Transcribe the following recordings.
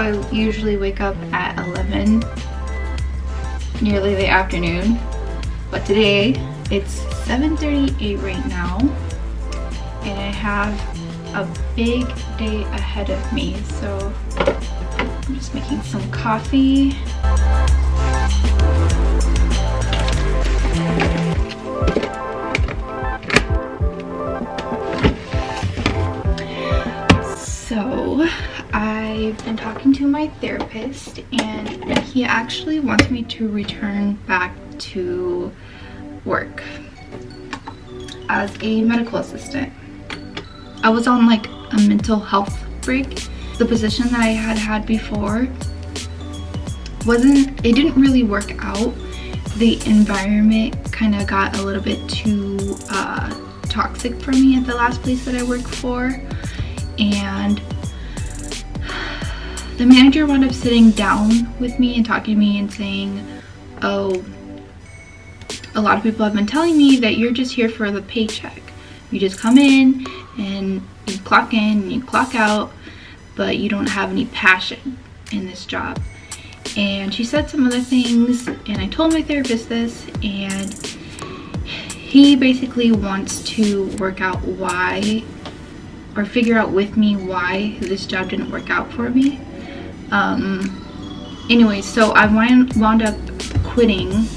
I usually wake up at 11, nearly the afternoon. But today, it's 7:38 right now, and I have a big day ahead of me. So I'm just making some coffee. So I've been talking to my therapist, and he actually wants me to return back to work as a medical assistant. I was on like a mental health break. The position that I had before it didn't really work out. The environment kind of got a little bit too toxic for me at the last place that I worked for, and the manager wound up sitting down with me and talking to me and saying, oh, a lot of people have been telling me that you're just here for the paycheck. You just come in and you clock in and you clock out, but you don't have any passion in this job. And she said some other things, and I told my therapist this, and he basically wants to work out why, or figure out with me why this job didn't work out for me. Anyway, so I wound up quitting.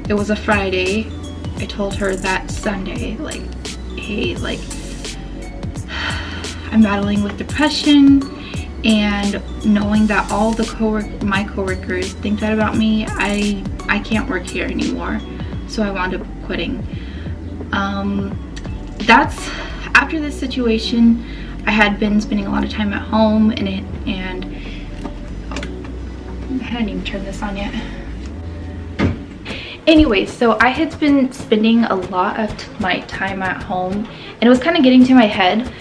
It was a Friday. I told her that Sunday, like, hey, like, I'm battling with depression, and knowing that all the my coworkers think that about me, I can't work here anymore. So I wound up quitting. That's after this situation. I had been spending a lot of time at home, and I hadn't even turned this on yet. Anyway, so I had been spending a lot of my time at home, and it was kind of getting to my head.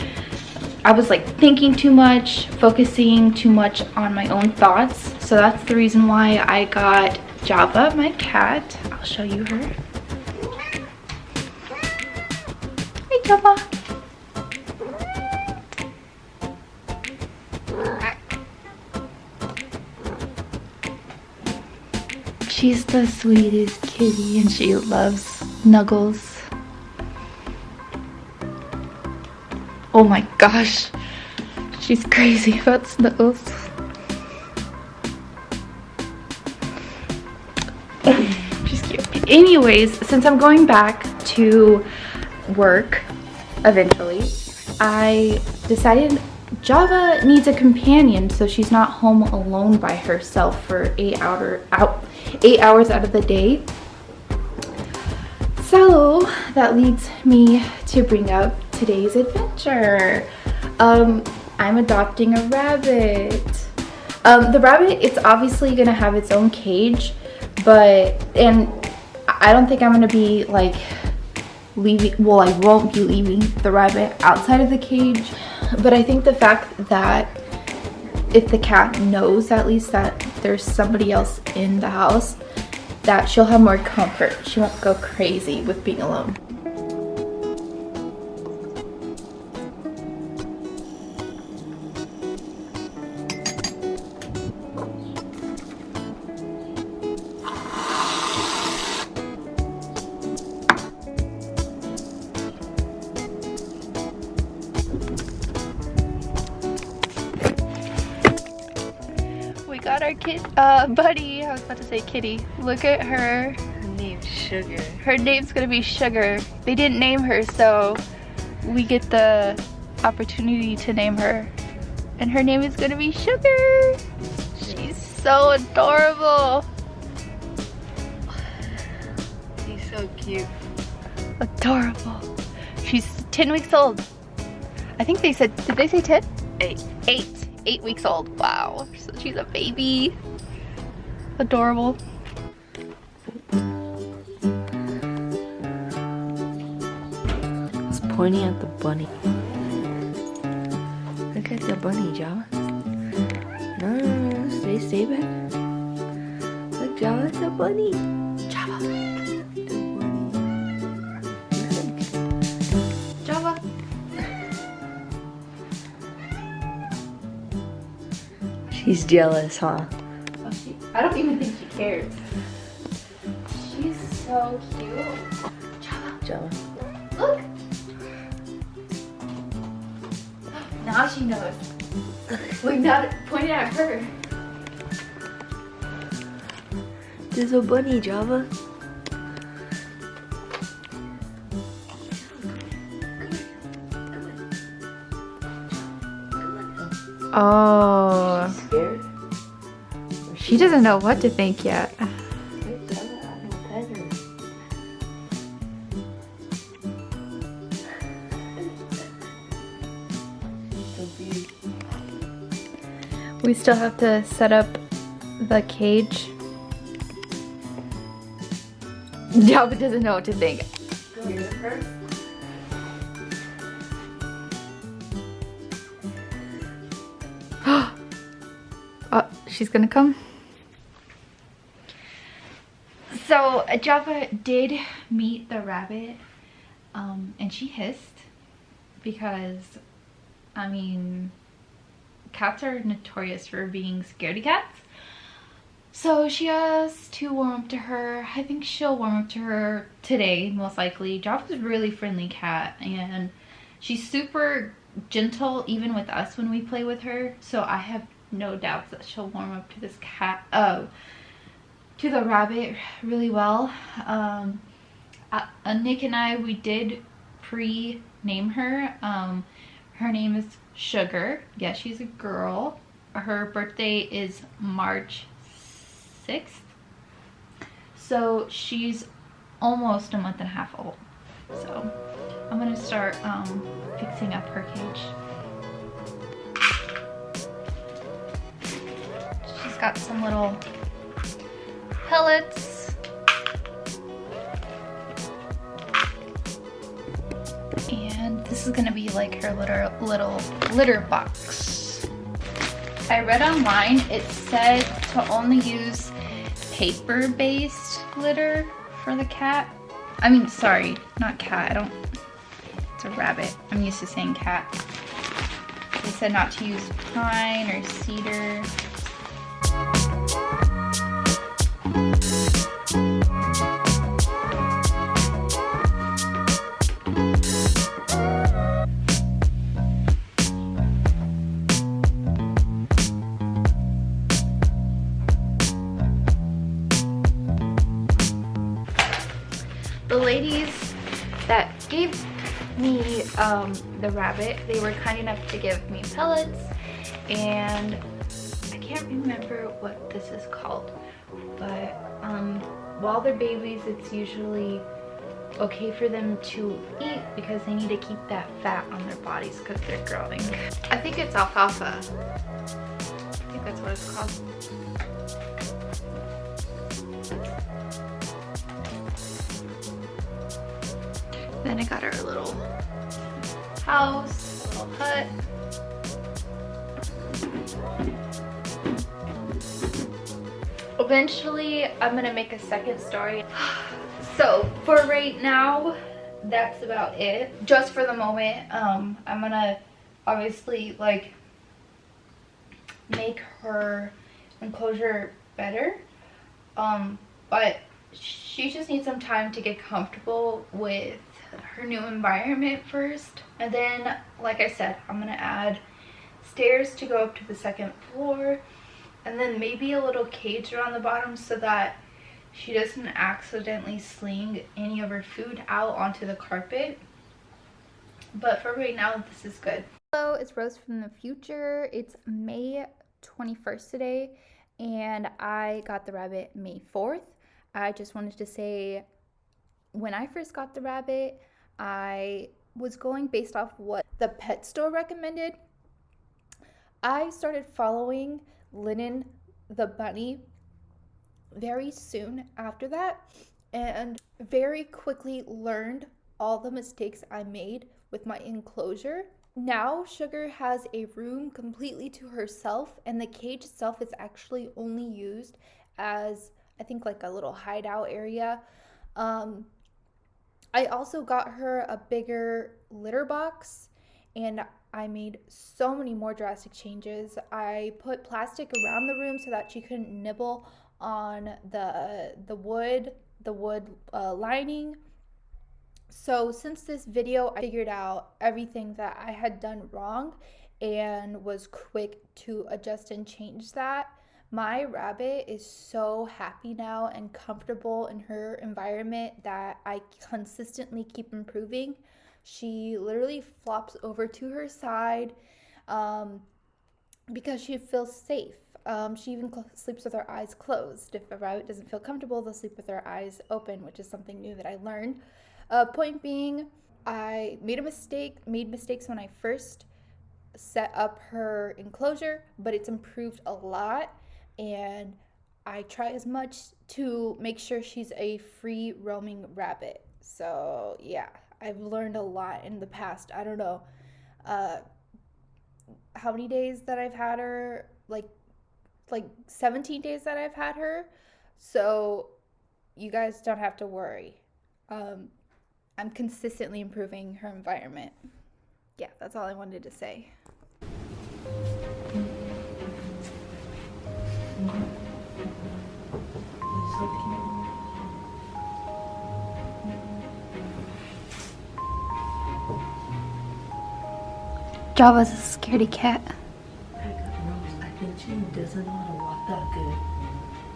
I was like thinking too much, focusing too much on my own thoughts. So that's the reason why I got Java, my cat. I'll show you her. Hey, Java. She's the sweetest kitty, and she loves snuggles. Oh my gosh, she's crazy about snuggles. She's cute. Anyways, since I'm going back to work eventually, I decided Java needs a companion, so she's not home alone by herself for 8 hours out of the day. So that leads me to bring up today's adventure. I'm adopting a rabbit. The rabbit, it's obviously gonna have its own cage, and I don't think I'm gonna be like leaving, well, I won't be leaving the rabbit outside of the cage, but I think the fact that if the cat knows at least that there's somebody else in the house, that she'll have more comfort. She won't go crazy with being alone. Got our kid, buddy. I was about to say kitty. Look at her. Her name's Sugar. Her name's gonna be Sugar. They didn't name her, so we get the opportunity to name her. And her name is gonna be Sugar. She's so adorable. She's so cute. Adorable. She's 10 weeks old. I think they said, did they say 10? 8. 8 weeks old. Wow. So she's a baby. Adorable. It's pointing at the bunny. Look at the bunny, Java. No, stay back. Look, Java, it's a bunny. Java. She's jealous, huh? Oh, I don't even think she cares. She's so cute. Java. Look. Now she knows. We not pointed at her. There's a bunny, Java. Oh, Scared? she doesn't know what to think yet. Wait, Java, I don't pet her. Confused. We still have to set up the cage. Java doesn't know what to think. Go here first. Oh, she's gonna come. So Java did meet the rabbit, and she hissed because, I mean, cats are notorious for being scaredy cats. So she has to warm up to her. I think she'll warm up to her today, most likely. Java's a really friendly cat, and she's super gentle even with us when we play with her. So I have no doubts that she'll warm up to this cat, to the rabbit really well. Nick and I, we did pre-name her. Her name is Sugar. Yeah, she's a girl. Her birthday is March 6th. So she's almost a month and a half old. So I'm gonna start fixing up her cage. She's got some little pellets. And this is gonna be like her little litter box. I read online it said to only use paper-based litter for the cat. I mean, sorry, not cat. It's a rabbit. I'm used to saying cat. They said not to use pine or cedar. The ladies that gave me the rabbit, they were kind enough to give me pellets, and I can't remember what this is called, but while they're babies, it's usually okay for them to eat because they need to keep that fat on their bodies because they're growing. I think it's alfalfa. I think that's what it's called. Then I got her a little house, a little hut. Eventually, I'm gonna make a second story. So for right now, that's about it. Just for the moment, I'm gonna obviously like make her enclosure better. But she just needs some time to get comfortable with her new environment first. And then, like I said, I'm gonna add stairs to go up to the second floor, and then maybe a little cage around the bottom so that she doesn't accidentally sling any of her food out onto the carpet. But for right now, this is good. Hello, it's Rose from the future. It's May 21st today, and I got the rabbit May 4th. I just wanted to say, when I first got the rabbit, I was going based off what the pet store recommended. I started following Lennon the bunny very soon after that, and very quickly learned all the mistakes I made with my enclosure. Now Sugar has a room completely to herself, and the cage itself is actually only used as, I think, like a little hideout area. I also got her a bigger litter box, and I made so many more drastic changes. I put plastic around the room so that she couldn't nibble on the wood lining. So since this video, I figured out everything that I had done wrong and was quick to adjust and change that. My rabbit is so happy now and comfortable in her environment that I consistently keep improving. She literally flops over to her side um, because she feels safe. She even sleeps with her eyes closed. If a rabbit doesn't feel comfortable, they'll sleep with their eyes open, which is something new that I learned. Point being, I made mistakes when I first set up her enclosure, but it's improved a lot, and I try as much to make sure she's a free roaming rabbit. So yeah, I've learned a lot in the past. I don't know uh, how many days that I've had her, like 17 days that I've had her. So you guys don't have to worry. Um, I'm consistently improving her environment. Yeah, that's all I wanted to say. Java's a scaredy cat. I think she doesn't know how to walk that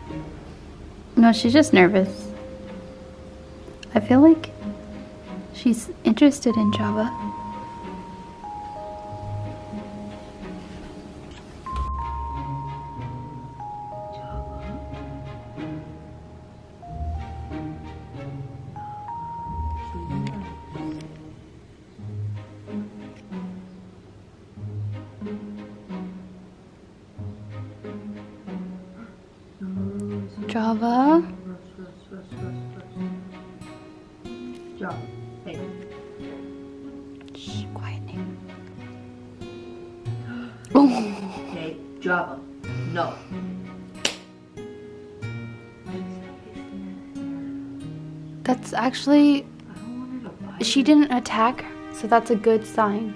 good. No, she's just nervous. I feel like she's interested in Java. Java? Java, hey. Shh, quiet name. Hey, Java, no. That's actually, I don't want her to bite. she didn't attack, so that's a good sign.